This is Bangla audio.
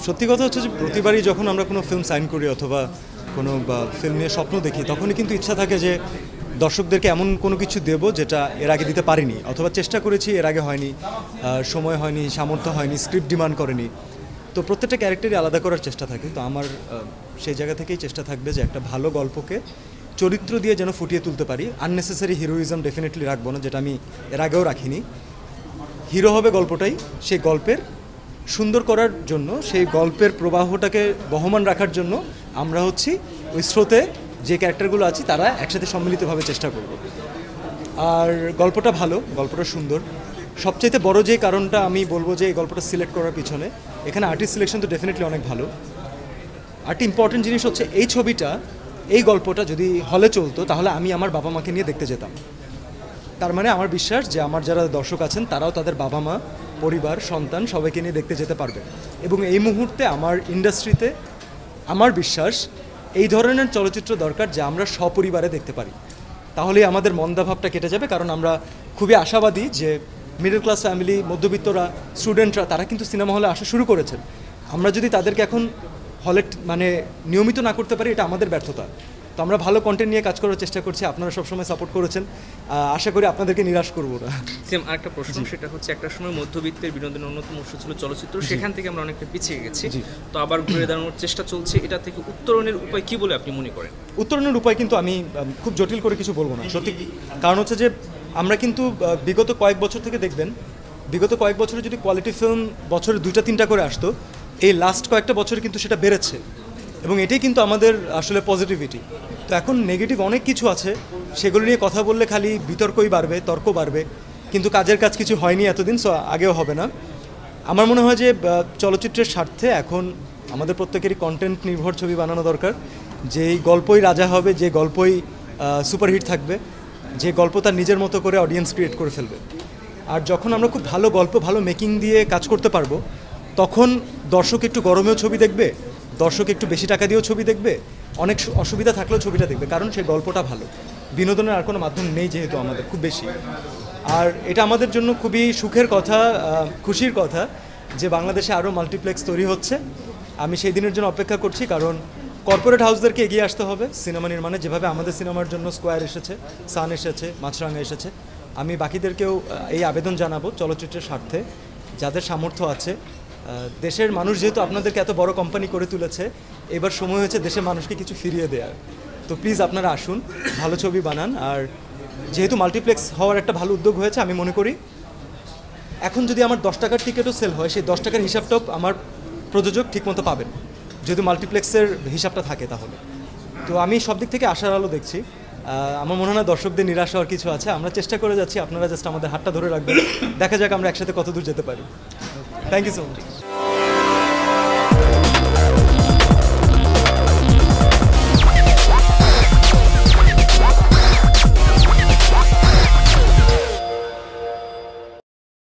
সত্যি কথা হচ্ছে যে প্রতিবারই যখন আমরা কোনো ফিল্ম সাইন করি অথবা কোনো ফিল্ম নিয়ে স্বপ্ন দেখি তখনই কিন্তু ইচ্ছা থাকে যে দর্শকদেরকে এমন কোনো কিছু দেব যেটা এর আগে দিতে পারিনি অথবা চেষ্টা করেছি এর আগে হয়নি, সময় হয়নি, সামর্থ্য হয়নি, স্ক্রিপ্ট ডিমান্ড করেনি। তো প্রত্যেকটা ক্যারেক্টারই আলাদা করার চেষ্টা থাকে। তো আমার সেই জায়গা থেকেই চেষ্টা থাকবে যে একটা ভালো গল্পকে চরিত্র দিয়ে যেন ফুটিয়ে তুলতে পারি। আননেসেসারি হিরোইজম ডেফিনেটলি রাখবো না, যেটা আমি এর আগেও রাখিনি। হিরো হবে গল্পটাই, সেই গল্পের সুন্দর করার জন্য, সেই গল্পের প্রবাহটাকে বহমান রাখার জন্য আমরা হচ্ছি ওই স্রোতে যে ক্যারেক্টারগুলো আছি তারা একসাথে সম্মিলিতভাবে চেষ্টা করব। আর গল্পটা ভালো, গল্পটা সুন্দর। সবচাইতে বড় যে কারণটা আমি বলবো যে এই গল্পটা সিলেক্ট করার পিছনে, এখানে আর্টিস্ট সিলেকশন তো ডেফিনেটলি অনেক ভালো। আরেকটি ইম্পর্টেন্ট জিনিস হচ্ছে এই ছবিটা, এই গল্পটা যদি হলে চলতো তাহলে আমি আমার বাবা মাকে নিয়ে দেখতে যেতাম। তার মানে আমার বিশ্বাস যে আমার যারা দর্শক আছেন তারাও তাদের বাবা মা, পরিবার, সন্তান সবাইকে নিয়ে দেখতে যেতে পারবে। এবং এই মুহূর্তে আমার ইন্ডাস্ট্রিতে আমার বিশ্বাস এই ধরনের চলচ্চিত্র দরকার যা আমরা সপরিবারে দেখতে পারি। তাহলেই আমাদের মন্দাভাবটা কেটে যাবে, কারণ আমরা খুবই আশাবাদী যে মিডল ক্লাস ফ্যামিলি, মধ্যবিত্তরা, স্টুডেন্টরা তারা কিন্তু সিনেমা হলে আসা শুরু করেছেন। আমরা যদি তাদেরকে এখন হলে মানে নিয়মিত না করতে পারি, এটা আমাদের ব্যর্থতা। তো আমরা ভালো কন্টেন্ট নিয়ে কাজ করার চেষ্টা করছি, আপনারা সবসময় সাপোর্ট করেছেন, আশা করি আপনাদেরকে নিরাশ করবো না। সেম আরেকটা প্রশ্ন, সেটা হচ্ছে একটা সময় মধ্যবিত্তের বিনোদনের অন্যতম উৎস ছিল চলচ্চিত্র, সেখান থেকে আমরা অনেকটা পিছিয়ে গেছি, তো আবার ঘুরে দাঁড়ানোর চেষ্টা চলছে। এটা থেকে উত্তরণের উপায় কি বলে আপনি মনে করেন? উত্তরণের উপায় কিন্তু আমি খুব জটিল করে কিছু বলবো না সত্যি, কারণ হচ্ছে যে আমরা কিন্তু বিগত কয়েক বছর থেকে দেখবেন, বিগত কয়েক বছরে যদি কোয়ালিটি ফিল্ম বছরে 2-3টা করে আসতো, এই লাস্ট কয়েকটা বছরে কিন্তু সেটা বেড়েছে এবং এটাই কিন্তু আমাদের আসলে পজিটিভিটি। তো এখন নেগেটিভ অনেক কিছু আছে, সেগুলো নিয়ে কথা বললে খালি বিতর্কই বাড়বে, তর্ক বাড়বে, কিন্তু কাজের কাজ কিছু হয়নি এতদিন, সো আগেও হবে না। আমার মনে হয় যে চলচ্চিত্রের স্বার্থে এখন আমাদের প্রত্যেকেরই কন্টেন্ট নির্ভর ছবি বানানো দরকার, যেই গল্পই রাজা হবে, যে গল্পই সুপারহিট থাকবে, যে গল্প তার নিজের মতো করে অডিয়েন্স ক্রিয়েট করে ফেলবে। আর যখন আমরা খুব ভালো গল্প, ভালো মেকিং দিয়ে কাজ করতে পারবো, তখন দর্শক একটু গরমেও ছবি দেখবে, দর্শক একটু বেশি টাকা দিয়েও ছবি দেখবে, অনেক অসুবিধা থাকলেও ছবিটা দেখবে, কারণ সেই গল্পটা ভালো। বিনোদনের আর কোনো মাধ্যম নেই যেহেতু আমাদের খুব বেশি। আর এটা আমাদের জন্য খুবই সুখের কথা, খুশির কথা যে বাংলাদেশে আরও মাল্টিপ্লেক্স তৈরি হচ্ছে। আমি সেই দিনের জন্য অপেক্ষা করছি, কারণ কর্পোরেট হাউসদেরকে এগিয়ে আসতে হবে সিনেমা নির্মাণে, যেভাবে আমাদের সিনেমার জন্য স্কোয়ার এসেছে, সান এসেছে, মাছরাঙা এসেছে। আমি বাকিদেরকেও এই আবেদন জানাবো চলচ্চিত্রের স্বার্থে, যাদের সামর্থ্য আছে। দেশের মানুষ যেহেতু আপনাদেরকে এত বড় কোম্পানি করে তুলেছে, এবার সময় হয়েছে দেশের মানুষকে কিছু ফিরিয়ে দেওয়ার। তো প্লিজ আপনারা আসুন, ভালো ছবি বানান। আর যেহেতু মাল্টিপ্লেক্স হওয়ার একটা ভালো উদ্যোগ হয়েছে, আমি মনে করি এখন যদি আমার 10 টাকার টিকিটও সেল হয়, সেই 10 টাকার হিসাবটাও আমার প্রযোজক ঠিকমতো পাবেন, যেহেতু মাল্টিপ্লেক্সের হিসাবটা থাকে তাহলে। তো আমি সব দিক থেকে আশার আলো দেখছি। আমার মনে হয় না দর্শকদের নিরাশ হওয়ার কিছু আছে। আমরা চেষ্টা করে যাচ্ছি, আপনারা জাস্ট আমাদের হাতটা ধরে রাখবেন, দেখা যাক আমরা একসাথে কত দূর যেতে পারি। Thank you so much.